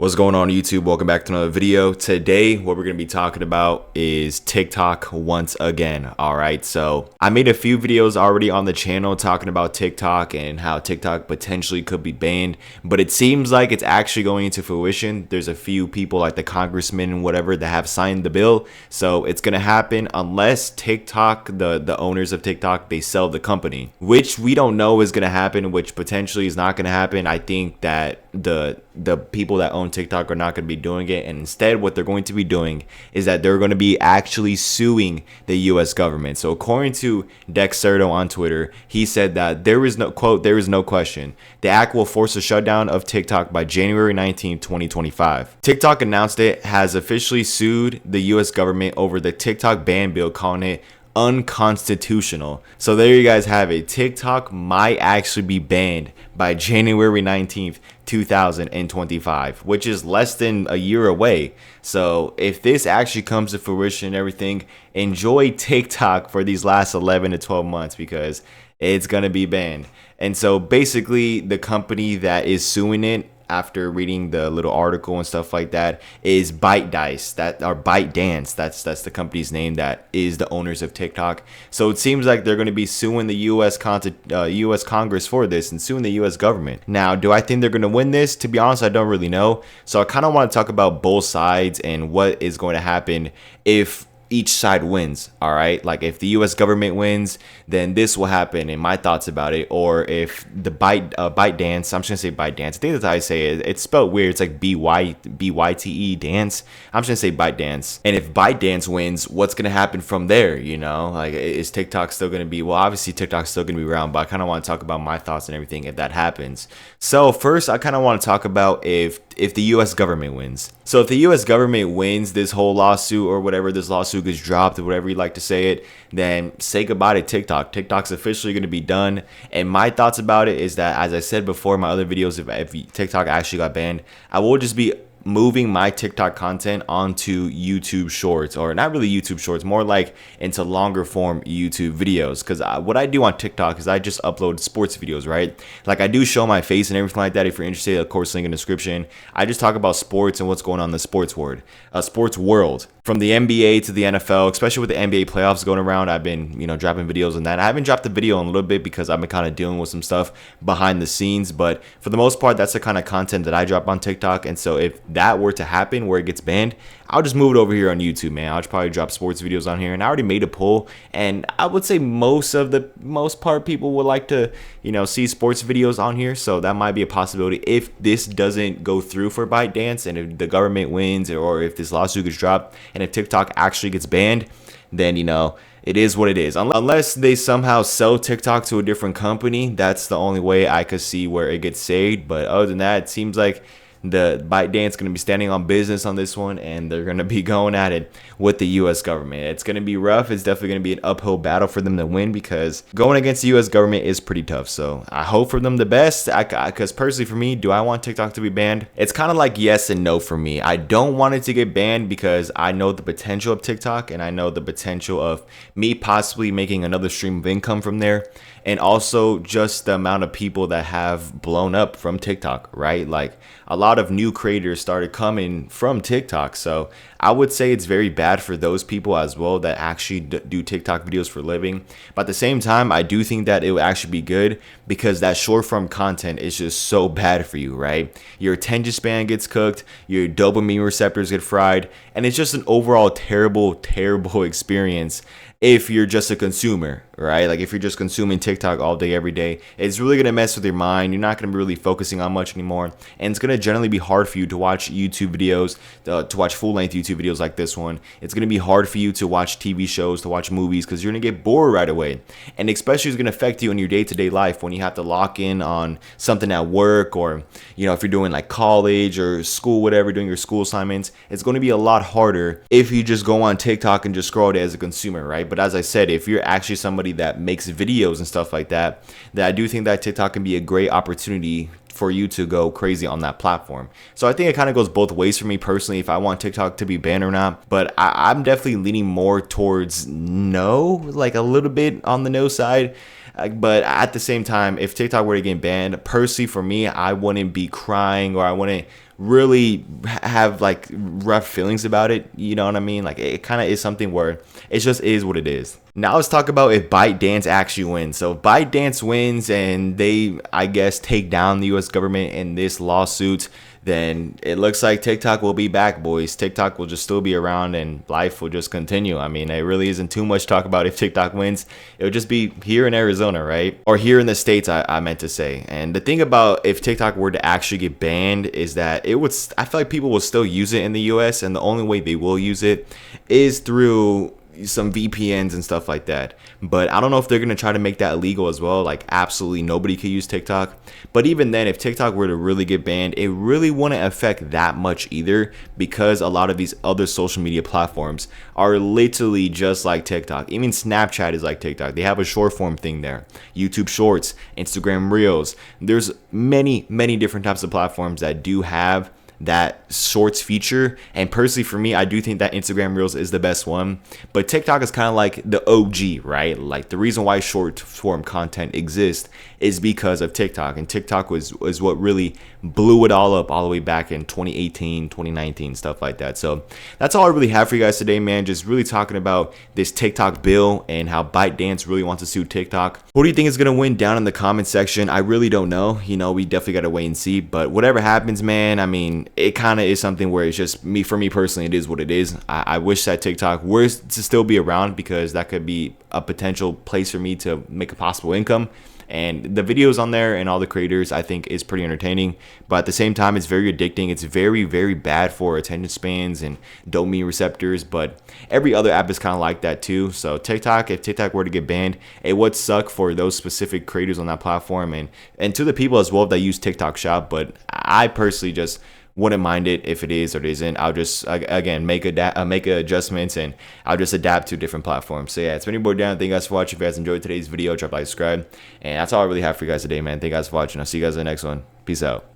What's going on YouTube? Welcome back to another video. Today, what we're going to be talking about is TikTok once again. All right, so I made a few videos already on the channel talking about TikTok and how TikTok potentially could be banned, but it seems like it's actually going into fruition. There's a few people like the congressmen and whatever that have signed the bill, so it's going to happen unless TikTok, the owners of TikTok, they sell the company, which we don't know is going to happen, which potentially is not going to happen. I think that the people that own TikTok are not going to be doing it, and instead what they're going to be doing is that they're going to be actually suing the US government. So according to Dexerto on Twitter, he said that there is no quote, there is no question the act will force a shutdown of TikTok by January 19, 2025. TikTok announced it has officially sued the US government over the TikTok ban bill, calling it unconstitutional. So there you guys have it. TikTok might actually be banned by January 19th, 2025, which is less than a year away. So if this actually comes to fruition and everything, enjoy TikTok for these last 11 to 12 months because it's going to be banned. And so basically the company that is suing it, after reading the little article and stuff like that, is ByteDance, ByteDance. That's the company's name that is the owners of TikTok. So it seems like they're going to be suing the US Congress for this and suing the US government. Now, do I think they're going to win this? To be honest, I don't really know. So I kind of want to talk about both sides and what is going to happen if each side wins. All right, like if the US government wins, then this will happen and my thoughts about it. Or if the ByteDance, I'm just gonna say ByteDance, I think that's how I say it. It's spelled weird. It's like B-Y-T-E dance. I'm just gonna say ByteDance. And if ByteDance wins, what's gonna happen from there? You know, like, is TikTok still gonna be, well, obviously TikTok's still gonna be around, but I kind of want to talk about my thoughts and everything if that happens. So first, I kind of want to talk about if the US government wins. So if the US government wins this whole lawsuit, or whatever, this lawsuit gets dropped, or whatever you like to say it, then say goodbye to TikTok. TikTok's officially going to be done. And my thoughts about it is that, as I said before in my other videos, if TikTok actually got banned, I will just be moving my TikTok content onto YouTube Shorts, or not really YouTube Shorts, more like into longer form YouTube videos. Because what I do on TikTok is I just upload sports videos, right? Like, I do show my face and everything like that. If you're interested, of course, link in the description. I just talk about sports and what's going on in the sports world, from the NBA to the NFL, especially with the NBA playoffs going around. I've been, dropping videos on that. I haven't dropped a video in a little bit because I've been kind of dealing with some stuff behind the scenes, but for the most part, that's the kind of content that I drop on TikTok. And so if that were to happen where it gets banned, I'll just move it over here on YouTube, man. I'll probably drop sports videos on here, and I already made a poll, and I would say most part people would like to, see sports videos on here. So that might be a possibility if this doesn't go through for ByteDance, and if the government wins, or if this lawsuit gets dropped, and if TikTok actually gets banned, then it is what it is. Unless they somehow sell TikTok to a different company, that's the only way I could see where it gets saved. But other than that, it seems like the ByteDance going to be standing on business on this one, and they're going to be going at it with the US government. It's going to be rough. It's definitely going to be an uphill battle for them to win, because going against the US government is pretty tough. So I hope for them the best, because personally for me, do I want TikTok to be banned? It's kind of like yes and no for me. I don't want it to get banned because I know the potential of TikTok, and I know the potential of me possibly making another stream of income from there, and also just the amount of people that have blown up from TikTok, right? Like, a lot of new creators started coming from TikTok. So I would say it's very bad for those people as well that actually do TikTok videos for a living. But at the same time, I do think that it would actually be good, because that short form content is just so bad for you, right? Your attention span gets cooked, your dopamine receptors get fried, and it's just an overall terrible experience if you're just a consumer, right? Like, if you're just consuming TikTok all day, every day, it's really going to mess with your mind. You're not going to be really focusing on much anymore. And it's going to generally be hard for you to watch YouTube videos, to watch full-length YouTube videos like this one. It's going to be hard for you to watch TV shows, to watch movies, because you're going to get bored right away. And especially it's going to affect you in your day-to-day life when you have to lock in on something at work, or, if you're doing like college or school, whatever, doing your school assignments. It's going to be a lot harder if you just go on TikTok and just scroll it as a consumer, right? But as I said, if you're actually somebody that makes videos and stuff like that, then I do think that TikTok can be a great opportunity for you to go crazy on that platform. So I think it kind of goes both ways for me personally, if I want TikTok to be banned or not. But I'm definitely leaning more towards no, like a little bit on the no side. But at the same time, if TikTok were to get banned, personally for me, I wouldn't be crying, or I wouldn't really have like rough feelings about it. You know what I mean? Like it kind of is something where it just is what it is. Now let's talk about if ByteDance actually wins. So if ByteDance wins and they, I guess, take down the US government in this lawsuit, then it looks like TikTok will be back, boys. TikTok will just still be around and life will just continue. I mean, it really isn't too much talk about if TikTok wins. It would just be here in Arizona, right? Or here in the States, I meant to say. And the thing about if TikTok were to actually get banned is that I feel like people will still use it in the US, and the only way they will use it is through some VPNs and stuff like that. But I don't know if they're going to try to make that illegal as well. Like absolutely nobody could use TikTok. But even then, if TikTok were to really get banned, it really wouldn't affect that much either, because a lot of these other social media platforms are literally just like TikTok. Even Snapchat is like TikTok. They have a short form thing there. YouTube Shorts, Instagram Reels. There's many different types of platforms that do have that shorts feature, and personally for me, I do think that Instagram Reels is the best one, but TikTok is kind of like the OG, right? Like the reason why short form content exists is because of TikTok, and TikTok was what really blew it all up all the way back in 2018, 2019, stuff like that. So that's all I really have for you guys today, man. Just really talking about this TikTok bill and how ByteDance really wants to sue TikTok. Who do you think is going to win? Down in the comment section. I really don't know. You know, we definitely got to wait and see, but whatever happens, man, I mean, it kind of is something where it's just for me personally, it is what it is. I wish that TikTok were to still be around, because that could be a potential place for me to make a possible income. And the videos on there and all the creators, I think, is pretty entertaining, but at the same time, it's very addicting. It's very bad for attention spans and dopamine receptors, but every other app is kind of like that too. So TikTok, if TikTok were to get banned, it would suck for those specific creators on that platform, and to the people as well that use TikTok Shop. But I personally just wouldn't mind it if it is or it isn't. I'll just again make adjustments, and I'll just adapt to different platforms. So yeah, it's been your boy Dan. Thank you guys for watching. If you guys enjoyed today's video, drop a like, subscribe, and that's all I really have for you guys today, man. Thank you guys for watching. I'll see you guys in the next one. Peace out.